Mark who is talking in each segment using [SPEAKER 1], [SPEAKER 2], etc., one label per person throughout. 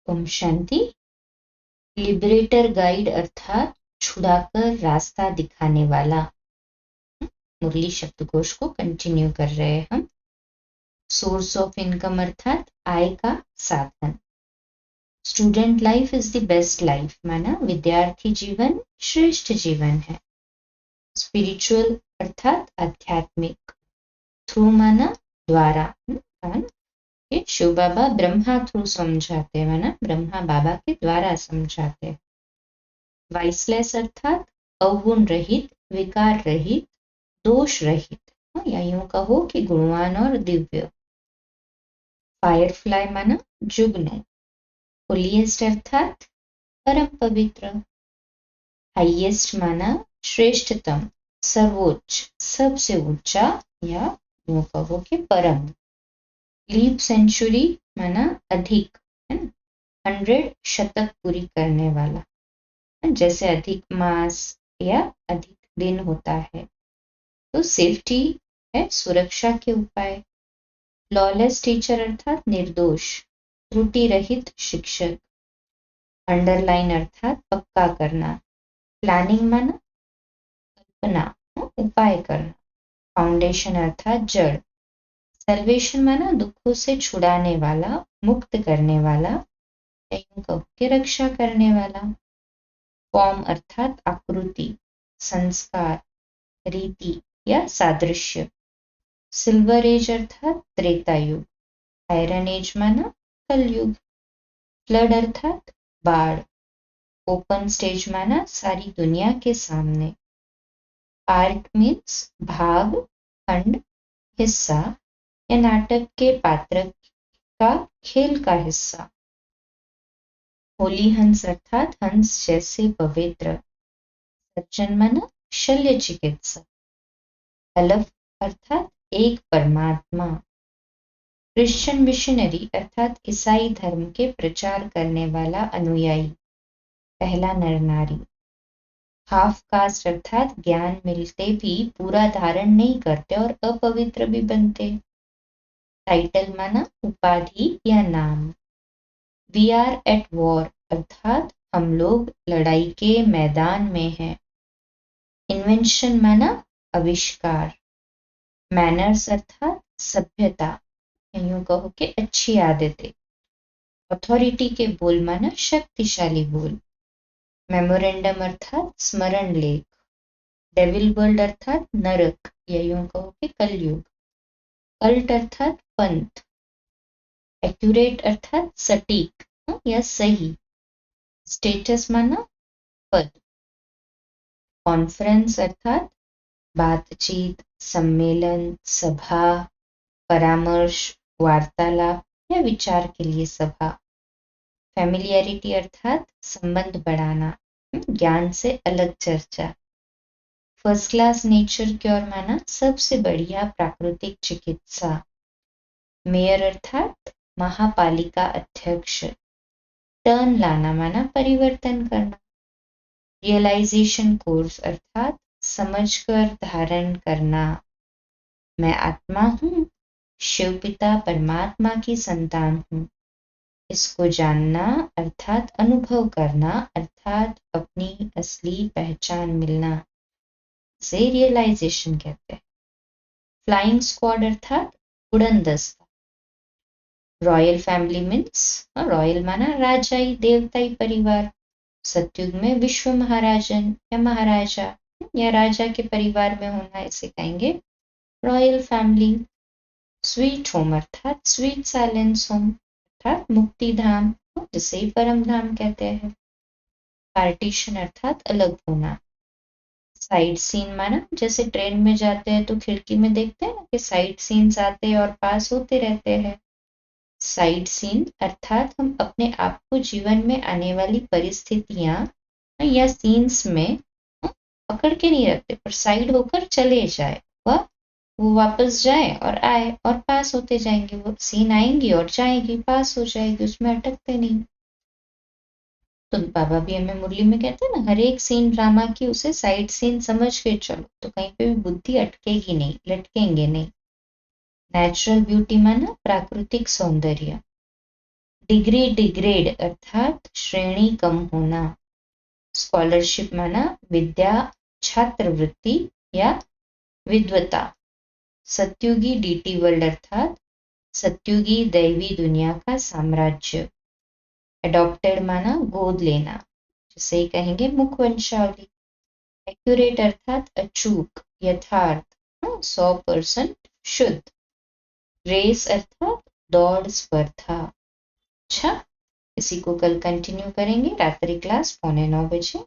[SPEAKER 1] Om Shanti. Liberator guide अर्थात छुड़ाकर रास्ता दिखाने वाला। मुरली शब्दकोश को कंटिन्यू कर रहे हैं हम। सोर्स ऑफ इनकम अर्थात आय का साधन। Student life is the best life, माना विद्यार्थी जीवन श्रेष्ठ जीवन है। स्पिरिचुअल अर्थात आध्यात्मिक। थ्रू माना द्वारा। ये शिव बाबा ब्रह्मा थ्रू समझाते, माना ब्रह्मा बाबा के द्वारा समझाते। वाइसलेस अर्थात अवगुण रहित, विकार रहित, दोष रहित, या यूं कहो कि गुणवान और दिव्य। फायरफ्लाई माना जुगनू। होलीएस्ट अर्थात परम पवित्र। हाईएस्ट माना श्रेष्ठतम, सर्वोच्च, सबसे ऊंचा, या यूं कहो कि परम। लीप सेंचुरी माना अधिक, है ना, 100 शतक पूरी करने वाला, जैसे अधिक मास या अधिक दिन होता है। तो सेफ्टी है सुरक्षा के उपाय। लॉलेस टीचर अर्थात निर्दोष, त्रुटि रहित शिक्षक। अंडरलाइन अर्थात पक्का करना। प्लानिंग माना कल्पना, उपाय करना। फाउंडेशन अर्थात जड़। सल्वेशन माना दुखों से छुड़ाने वाला, मुक्त करने वाला, के रक्षा करने वाला। फॉर्म अर्थात आकृति, संस्कार, रीति या सादृश्य। सिल्वर एज अर्थात त्रेता युग। आयरन एज माना कलयुग। फ्लड अर्थात बाढ़। ओपन स्टेज माना सारी दुनिया के सामने। पार्ट मीन्स भाग, खंड, हिस्सा या नाटक के पात्र का खेल का हिस्सा। होली हंस अर्थात हंस जैसे पवित्र। सज्जन माना शल्य चिकित्सक। अलफ अर्थात एक परमात्मा। क्रिश्चियन मिशनरी अर्थात ईसाई धर्म के प्रचार करने वाला अनुयायी, पहला नर नारी। हाफ कास्ट अर्थात ज्ञान मिलते भी पूरा धारण नहीं करते और अपवित्र भी बनते। टाइटल माना उपाधि या नाम। वी आर एट वॉर अर्थात हम लोग लड़ाई के मैदान में हैं। इन्वेंशन माना आविष्कार। मैनर्स अर्थात सभ्यता, यूं कहो कि अच्छी आदतें। अथॉरिटी के बोल माना शक्तिशाली बोल। मेमोरेंडम अर्थात स्मरण लेख। डेविल वर्ल्ड अर्थात नरक, या यूं कहो कि कलयुग। कल्ट अर्थात पंथ। एक्यूरेट अर्थात सटीक या सही। स्टेटस माना पद। कॉन्फ्रेंस अर्थात बातचीत, सम्मेलन, सभा, परामर्श, वार्तालाप या विचार के लिए सभा। फैमिलियरिटी अर्थात संबंध बढ़ाना, ज्ञान से अलग चर्चा। फर्स्ट क्लास नेचर क्योर माना सबसे बढ़िया प्राकृतिक चिकित्सा। मेयर अर्थात महापालिका अध्यक्ष। टर्न लाना माना परिवर्तन करना। रियलाइजेशन कोर्स अर्थात समझकर धारण करना। मैं आत्मा हूँ, शिव पिता परमात्मा की संतान हूँ। इसको जानना अर्थात अनुभव करना अर्थात अपनी असली पहचान मिलना, से रियलाइजेशन कहते हैं। फ्लाइंग स्क्वाड अर्थात उड़न दस्ता। रॉयल फैमिली मीन्स, रॉयल माना राजाई देवताई परिवार। सतयुग में विश्व महाराजन या महाराजा या राजा के परिवार में होना, इसे कहेंगे रॉयल फैमिली। स्वीट होम अर्थात स्वीट साइलेंस होम अर्थात मुक्ति धाम, जिसे परम धाम कहते हैं। पार्टीशन अर्थात अलग होना। साइड सीन माना जैसे ट्रेन में जाते हैं तो खिड़की में देखते हैं ना कि साइड सीन्स आते और पास होते रहते हैं। साइड सीन अर्थात हम अपने आप को जीवन में आने वाली परिस्थितियां या सीन्स में पकड़ के नहीं रखते, पर साइड होकर चले जाए, वो वापस जाए और आए और पास होते जाएंगे। वो सीन आएंगी और जाएगी, पास हो जाएगी, उसमें अटकते नहीं। तो बाबा भी हमें मुरली में कहते हैं ना, हर एक सीन ड्रामा की उसे साइड सीन समझ के चलो, तो कहीं पे भी बुद्धि अटकेगी नहीं, लटकेंगे नहीं। नेचुरल ब्यूटी माना प्राकृतिक सौंदर्य। डिग्री डिग्रेड अर्थात श्रेणी कम होना। स्कॉलरशिप माना विद्या छात्रवृत्ति या विद्वता। सत्युगी डीटी वर्ल्ड अर्थात सत्युगी दैवी दुनिया का साम्राज्य। एडॉप्टेड माना गोद लेना, जिसे कहेंगे मुखवंशावली। एक्यूरेट अर्थात अचूक यथार्थ 100% शुद्ध। रेस अर्थात दौड़ स्पर्धा। अच्छा, इसी को कल कंटिन्यू करेंगे रात्रि क्लास 8:45 बजे।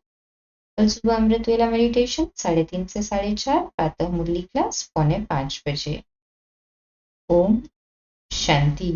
[SPEAKER 1] कल सुबह अमृत वेला मेडिटेशन 3:30 से 4:30, प्रातः मुरली क्लास 4:45 बजे। ओम शांति।